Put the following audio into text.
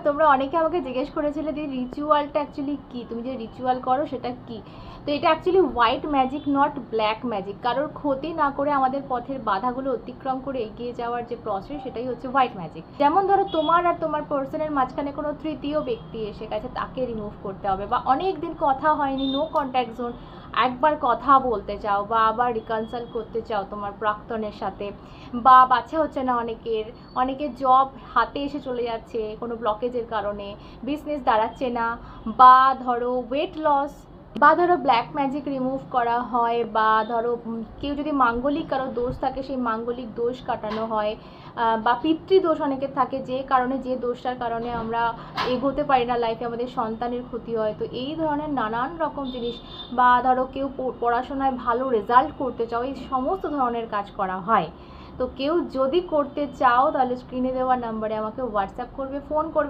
তোমরা অনেকে আমাকে জিজ্ঞেস করেছিলে যে রিচুয়ালটা অ্যাকচুয়ালি কি, তুমি যে রিচুয়াল করো সেটা কি। তো এটা actually white magic, not black magic. কারোর ক্ষতি না করে আমাদের পথের বাধাগুলো অতিক্রম করে এগিয়ে যাওয়ার যে প্রসেস, সেটাই হচ্ছে হোয়াইট ম্যাজিক। যেমন ধরো তোমার আর তোমার পার্সনের মাঝখানে কোনো তৃতীয় ব্যক্তি এসে গেছে, তাকে রিমুভ করতে হবে, বা অনেক দিন কথা হয়নি, নো কন্ট্যাক্ট জোন, একবার কথা বলতে চাও বা আবার রিকনসাল্ট করতে চাও তোমার প্রাক্তনের সাথে, বা বাচ্চা হচ্ছে না অনেকের জব হাতে এসে চলে যাচ্ছে কোনো ব্লকেজের কারণে, বিজনেস দাঁড়াচ্ছে না, বা ধরো ওয়েট লস, বা ধরো ব্ল্যাক ম্যাজিক রিমুভ করা হয়, বা ধরো কেউ যদি মাঙ্গলিক কারো দোষ থাকে সেই মাঙ্গলিক দোষ কাটানো হয়, বা পিতৃদোষ অনেকের থাকে, যে কারণে যে দোষটার কারণে আমরা এগোতে পারি না লাইফে, আমাদের সন্তানের ক্ষতি হয়। তো এই ধরনের নানান রকম জিনিস, বা ধরো কেউ পড়াশোনায় ভালো রেজাল্ট করতে চাও, এই সমস্ত ধরনের কাজ করা হয়। তো কেউ যদি করতে চাও তাহলে স্ক্রিনে দেওয়া নাম্বারে আমাকে হোয়াটসঅ্যাপ করবে, ফোন করবে।